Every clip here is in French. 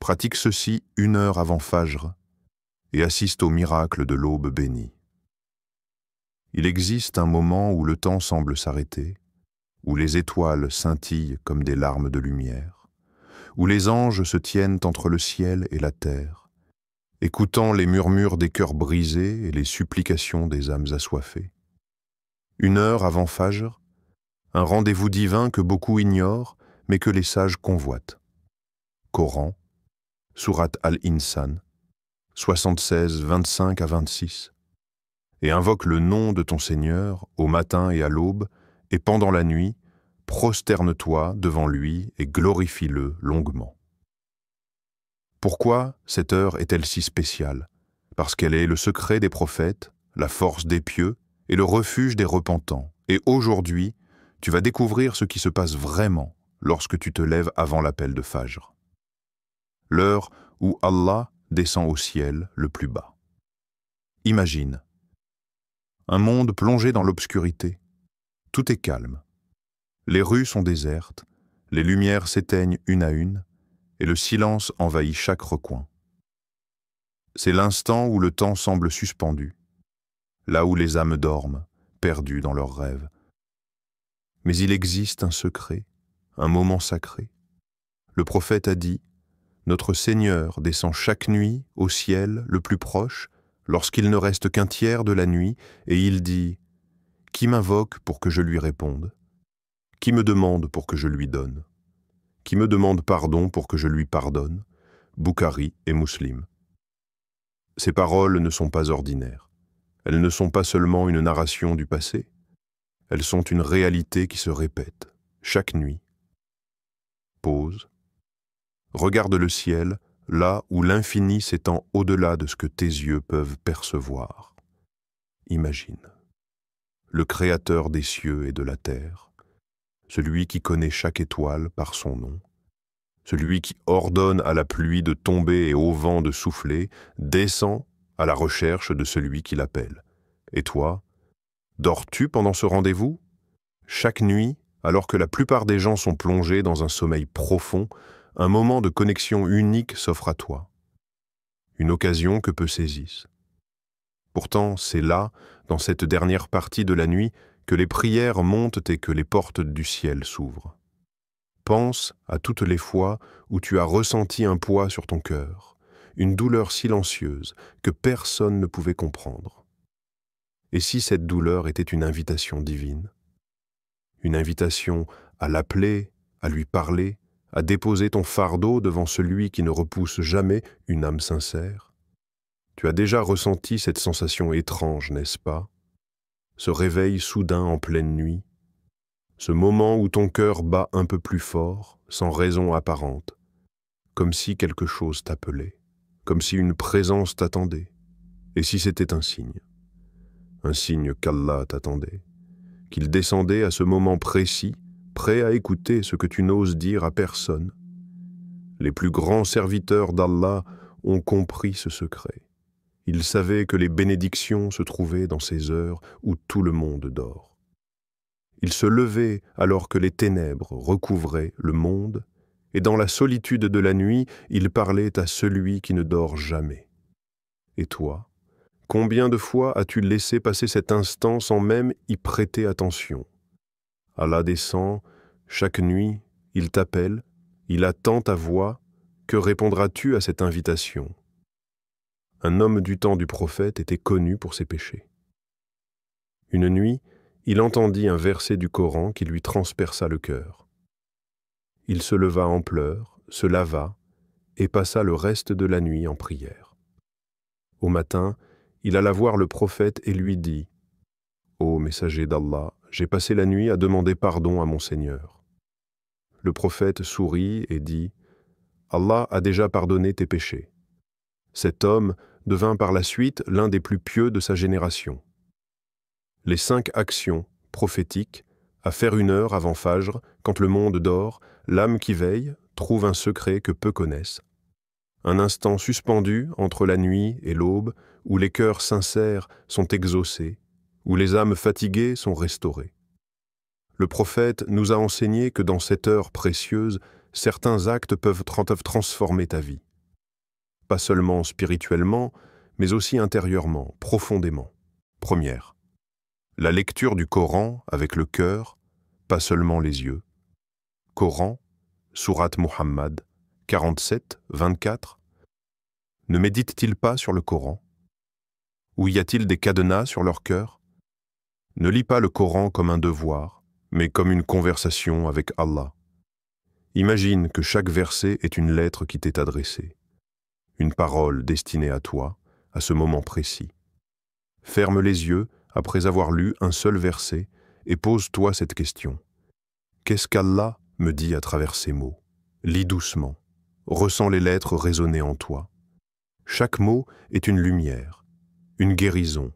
pratique ceci 1 heure avant Fajr et assiste au miracle de l'aube bénie. Il existe un moment où le temps semble s'arrêter, où les étoiles scintillent comme des larmes de lumière, où les anges se tiennent entre le ciel et la terre, écoutant les murmures des cœurs brisés et les supplications des âmes assoiffées. 1 heure avant Fajr, un rendez-vous divin que beaucoup ignorent, mais que les sages convoitent. Coran, Sourate Al-Insan, 76, 25 à 26, et invoque le nom de ton Seigneur au matin et à l'aube, et pendant la nuit, prosterne-toi devant lui et glorifie-le longuement. Pourquoi cette heure est-elle si spéciale? Parce qu'elle est le secret des prophètes, la force des pieux et le refuge des repentants. Et aujourd'hui, tu vas découvrir ce qui se passe vraiment lorsque tu te lèves avant l'appel de Fajr. L'heure où Allah descend au ciel le plus bas. Imagine un monde plongé dans l'obscurité. Tout est calme. Les rues sont désertes, les lumières s'éteignent une à une, et le silence envahit chaque recoin. C'est l'instant où le temps semble suspendu, là où les âmes dorment, perdues dans leurs rêves. Mais il existe un secret, un moment sacré. Le prophète a dit « Notre Seigneur descend chaque nuit au ciel le plus proche, lorsqu'il ne reste qu'un tiers de la nuit, et il dit « Qui m'invoque pour que je lui réponde? Qui me demande pour que je lui donne? Qui me demande pardon pour que je lui pardonne ?» Bukhari et Muslim. Ces paroles ne sont pas ordinaires. Elles ne sont pas seulement une narration du passé. Elles sont une réalité qui se répète, chaque nuit. Pause. Regarde le ciel, là où l'infini s'étend au-delà de ce que tes yeux peuvent percevoir. Imagine. Le Créateur des cieux et de la terre, celui qui connaît chaque étoile par son nom, celui qui ordonne à la pluie de tomber et au vent de souffler, descend à la recherche de celui qui l'appelle. Et toi, dors-tu pendant ce rendez-vous? Chaque nuit, alors que la plupart des gens sont plongés dans un sommeil profond, un moment de connexion unique s'offre à toi. Une occasion que peu saisissent. Pourtant, c'est là, dans cette dernière partie de la nuit, que les prières montent et que les portes du ciel s'ouvrent. Pense à toutes les fois où tu as ressenti un poids sur ton cœur, une douleur silencieuse que personne ne pouvait comprendre. Et si cette douleur était une invitation divine? Une invitation à l'appeler, à lui parler, à déposer ton fardeau devant celui qui ne repousse jamais une âme sincère? Tu as déjà ressenti cette sensation étrange, n'est-ce pas? Ce réveil soudain en pleine nuit, ce moment où ton cœur bat un peu plus fort, sans raison apparente, comme si quelque chose t'appelait, comme si une présence t'attendait. Et si c'était un signe qu'Allah t'attendait, qu'il descendait à ce moment précis, prêt à écouter ce que tu n'oses dire à personne. Les plus grands serviteurs d'Allah ont compris ce secret. Ils savaient que les bénédictions se trouvaient dans ces heures où tout le monde dort. Ils se levaient alors que les ténèbres recouvraient le monde, et dans la solitude de la nuit, ils parlaient à celui qui ne dort jamais. Et toi, combien de fois as-tu laissé passer cet instant sans même y prêter attention? Allah descend, chaque nuit, il t'appelle, il attend ta voix. Que répondras-tu à cette invitation? Un homme du temps du prophète était connu pour ses péchés. Une nuit, il entendit un verset du Coran qui lui transperça le cœur. Il se leva en pleurs, se lava et passa le reste de la nuit en prière. Au matin, il alla voir le prophète et lui dit « Ô messager d'Allah, j'ai passé la nuit à demander pardon à mon Seigneur. » Le prophète sourit et dit « Allah a déjà pardonné tes péchés. » Cet homme devint par la suite l'un des plus pieux de sa génération. Les 5 actions prophétiques à faire 1 heure avant Fajr, quand le monde dort, l'âme qui veille trouve un secret que peu connaissent. Un instant suspendu entre la nuit et l'aube, où les cœurs sincères sont exaucés, où les âmes fatiguées sont restaurées. Le prophète nous a enseigné que dans cette heure précieuse, certains actes peuvent transformer ta vie. pas seulement spirituellement, mais aussi intérieurement, profondément. Première, la lecture du Coran avec le cœur, pas seulement les yeux. Coran, Sourate Muhammad, 47, 24. Ne méditent-ils pas sur le Coran? Ou y a-t-il des cadenas sur leur cœur? Ne lis pas le Coran comme un devoir, mais comme une conversation avec Allah. Imagine que chaque verset est une lettre qui t'est adressée, une parole destinée à toi, à ce moment précis. Ferme les yeux après avoir lu un seul verset et pose-toi cette question. Qu'est-ce qu'Allah me dit à travers ces mots? Lis doucement, ressens les lettres résonner en toi. Chaque mot est une lumière, une guérison,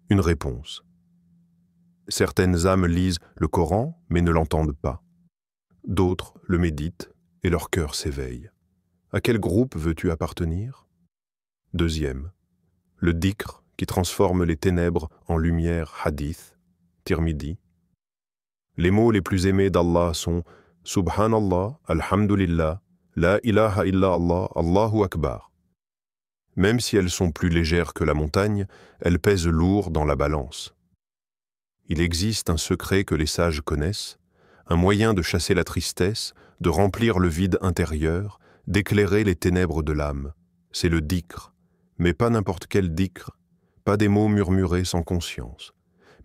une réponse. Certaines âmes lisent le Coran mais ne l'entendent pas. D'autres le méditent et leur cœur s'éveille. À quel groupe veux-tu appartenir? Deuxième, le dhikr qui transforme les ténèbres en lumière, hadith, Tirmidhi. Les mots les plus aimés d'Allah sont Subhanallah, Alhamdulillah, La ilaha illa Allah, Allahu Akbar. Même si elles sont plus légères que la montagne, elles pèsent lourd dans la balance. Il existe un secret que les sages connaissent, un moyen de chasser la tristesse, de remplir le vide intérieur, d'éclairer les ténèbres de l'âme. C'est le dhikr, mais pas n'importe quel dhikr, pas des mots murmurés sans conscience,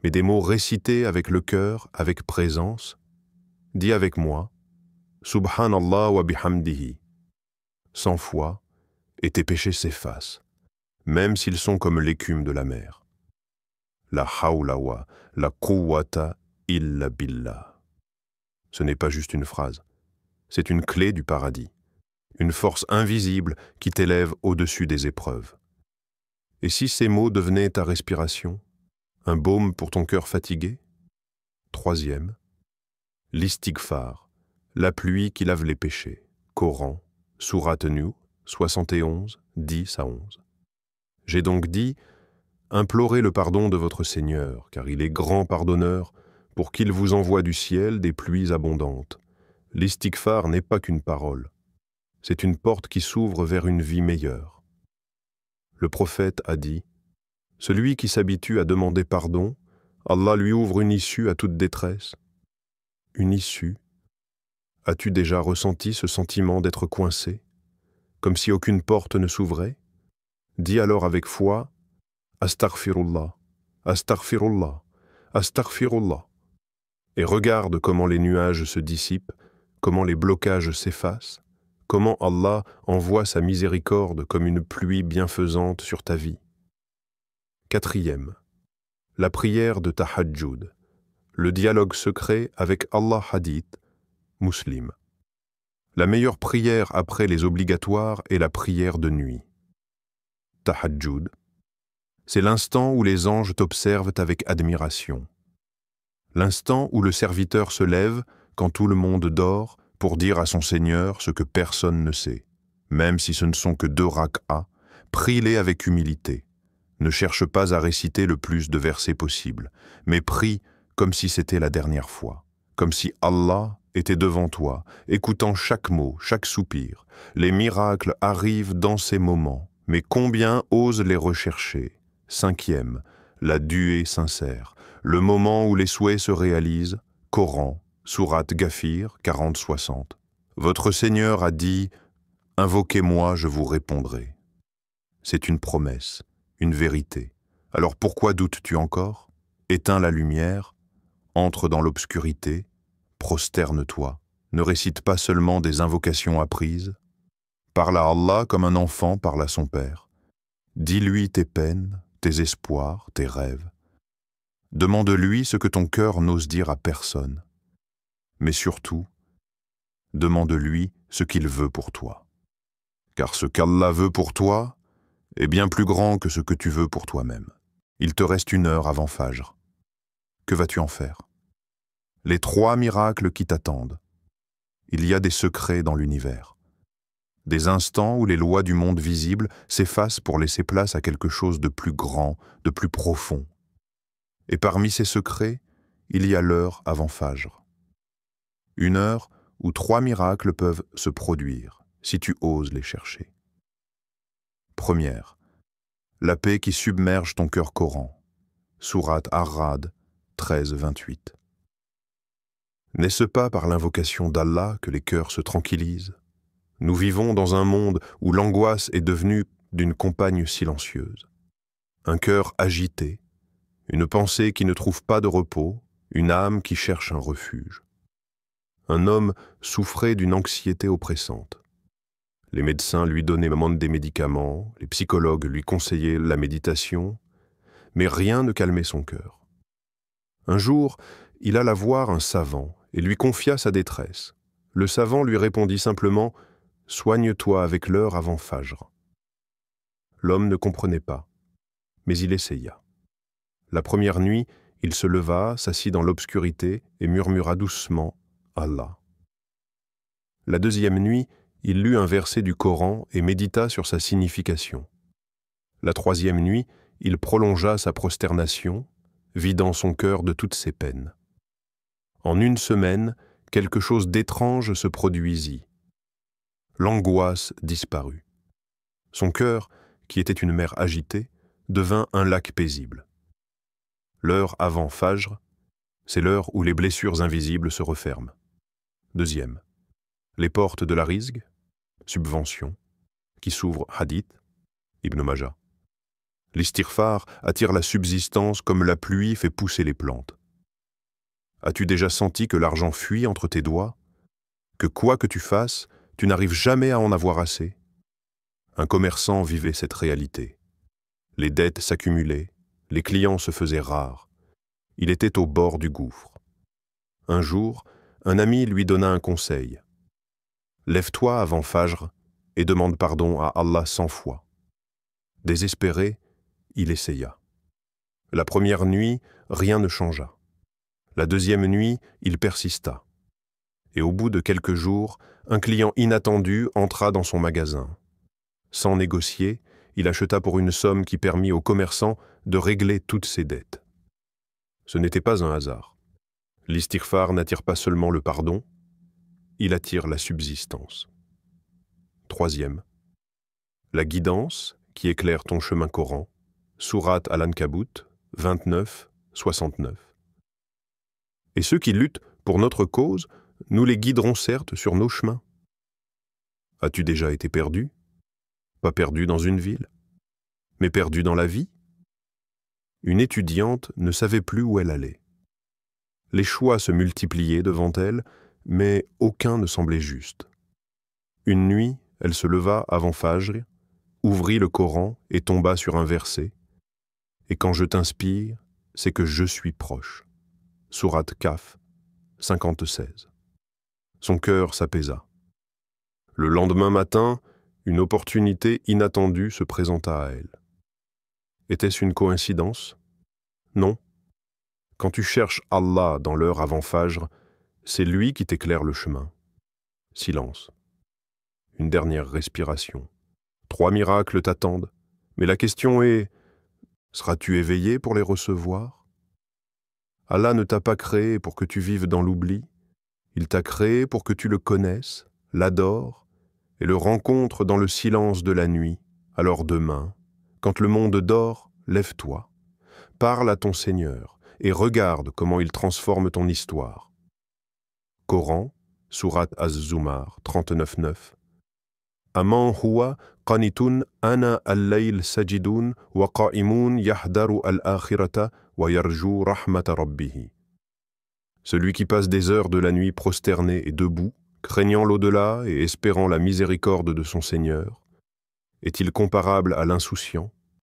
mais des mots récités avec le cœur, avec présence. Dis avec moi, Subhanallah wa bihamdihi, 100 fois, et tes péchés s'effacent, même s'ils sont comme l'écume de la mer. La hawla wa la quwwata illa billah. Ce n'est pas juste une phrase, c'est une clé du paradis, une force invisible qui t'élève au-dessus des épreuves. Et si ces mots devenaient ta respiration, un baume pour ton cœur fatigué? Troisième, l'istighfar, la pluie qui lave les péchés. Coran, Sourate Nur, 71, 10 à 11. J'ai donc dit, implorez le pardon de votre Seigneur, car il est grand pardonneur, pour qu'il vous envoie du ciel des pluies abondantes. L'istighfar n'est pas qu'une parole, c'est une porte qui s'ouvre vers une vie meilleure. Le prophète a dit, « Celui qui s'habitue à demander pardon, Allah lui ouvre une issue à toute détresse. » Une issue. As-tu déjà ressenti ce sentiment d'être coincé, comme si aucune porte ne s'ouvrait? Dis alors avec foi, « Astaghfirullah, Astaghfirullah, Astaghfirullah » et regarde comment les nuages se dissipent, comment les blocages s'effacent, comment Allah envoie sa miséricorde comme une pluie bienfaisante sur ta vie. Quatrième, la prière de Tahajjud, le dialogue secret avec Allah hadith, Muslim. La meilleure prière après les obligatoires est la prière de nuit. Tahajjud, c'est l'instant où les anges t'observent avec admiration. L'instant où le serviteur se lève, quand tout le monde dort, pour dire à son Seigneur ce que personne ne sait. Même si ce ne sont que 2 rak'a, prie-les avec humilité. Ne cherche pas à réciter le plus de versets possible, mais prie comme si c'était la dernière fois, comme si Allah était devant toi, écoutant chaque mot, chaque soupir. Les miracles arrivent dans ces moments, mais combien osent les rechercher? Cinquième, la duée sincère, le moment où les souhaits se réalisent, Coran, Sourate Ghafir, 40-60. Votre Seigneur a dit « Invoquez-moi, je vous répondrai ». C'est une promesse, une vérité. Alors pourquoi doutes-tu encore? Éteins la lumière, entre dans l'obscurité, prosterne-toi. Ne récite pas seulement des invocations apprises. Parle à Allah comme un enfant parle à son père. Dis-lui tes peines, tes espoirs, tes rêves. Demande-lui ce que ton cœur n'ose dire à personne. Mais surtout, demande-lui ce qu'il veut pour toi. Car ce qu'Allah veut pour toi est bien plus grand que ce que tu veux pour toi-même. Il te reste 1 heure avant Fajr. Que vas-tu en faire? Les 3 miracles qui t'attendent. Il y a des secrets dans l'univers. Des instants où les lois du monde visible s'effacent pour laisser place à quelque chose de plus grand, de plus profond. Et parmi ces secrets, il y a l'heure avant Fajr. 1 heure où 3 miracles peuvent se produire, si tu oses les chercher. Première, la paix qui submerge ton cœur Coran. Sourate Ar-Ra'd 13-28. N'est-ce pas par l'invocation d'Allah que les cœurs se tranquillisent? Nous vivons dans un monde où l'angoisse est devenue d'une compagne silencieuse. Un cœur agité, une pensée qui ne trouve pas de repos, une âme qui cherche un refuge. Un homme souffrait d'une anxiété oppressante. Les médecins lui donnaient des médicaments, les psychologues lui conseillaient la méditation, mais rien ne calmait son cœur. Un jour, il alla voir un savant et lui confia sa détresse. Le savant lui répondit simplement « Soigne-toi avec l'heure avant Fajr ». L'homme ne comprenait pas, mais il essaya. La première nuit, il se leva, s'assit dans l'obscurité et murmura doucement « Allah ». La deuxième nuit, il lut un verset du Coran et médita sur sa signification. La troisième nuit, il prolongea sa prosternation, vidant son cœur de toutes ses peines. En une semaine, quelque chose d'étrange se produisit. L'angoisse disparut. Son cœur, qui était une mer agitée, devint un lac paisible. L'heure avant Fajr, c'est l'heure où les blessures invisibles se referment. Deuxième, les portes de la rizq, subvention, qui s'ouvrent hadith, Ibn Majah. L'istighfar attire la subsistance comme la pluie fait pousser les plantes. As-tu déjà senti que l'argent fuit entre tes doigts? Que quoi que tu fasses, tu n'arrives jamais à en avoir assez? Un commerçant vivait cette réalité. Les dettes s'accumulaient, les clients se faisaient rares. Il était au bord du gouffre. Un jour, un ami lui donna un conseil. « Lève-toi avant Fajr et demande pardon à Allah 100 fois. » Désespéré, il essaya. La première nuit, rien ne changea. La deuxième nuit, il persista. Et au bout de quelques jours, un client inattendu entra dans son magasin. Sans négocier, il acheta pour une somme qui permit au commerçant de régler toutes ses dettes. Ce n'était pas un hasard. L'istighfar n'attire pas seulement le pardon, il attire la subsistance. Troisième, la guidance qui éclaire ton chemin Coran, Sourate Al-Ankabut 29-69. Et ceux qui luttent pour notre cause, nous les guiderons certes sur nos chemins. As-tu déjà été perdu? Pas perdu dans une ville, mais perdu dans la vie? Une étudiante ne savait plus où elle allait. Les choix se multipliaient devant elle, mais aucun ne semblait juste. Une nuit, elle se leva avant Fajr, ouvrit le Coran et tomba sur un verset. Et quand je t'inspire, c'est que je suis proche. Sourate Kaf 50-16. Son cœur s'apaisa. Le lendemain matin, une opportunité inattendue se présenta à elle. Était-ce une coïncidence? Non. Quand tu cherches Allah dans l'heure avant Fajr, c'est lui qui t'éclaire le chemin. Silence. Une dernière respiration. 3 miracles t'attendent, mais la question est, seras-tu éveillé pour les recevoir? Allah ne t'a pas créé pour que tu vives dans l'oubli, il t'a créé pour que tu le connaisses, l'adores et le rencontres dans le silence de la nuit. Alors demain, quand le monde dort, lève-toi, parle à ton Seigneur et regarde comment il transforme ton histoire. Coran, Sourate Az-Zumar 39-9. Aman huwa qanitun ana al-layl sajidun wa qa'imun yahdaru al-akhirata wa yarju rahmata rabbih. Celui qui passe des heures de la nuit prosterné et debout, craignant l'au-delà et espérant la miséricorde de son Seigneur, est-il comparable à l'insouciant?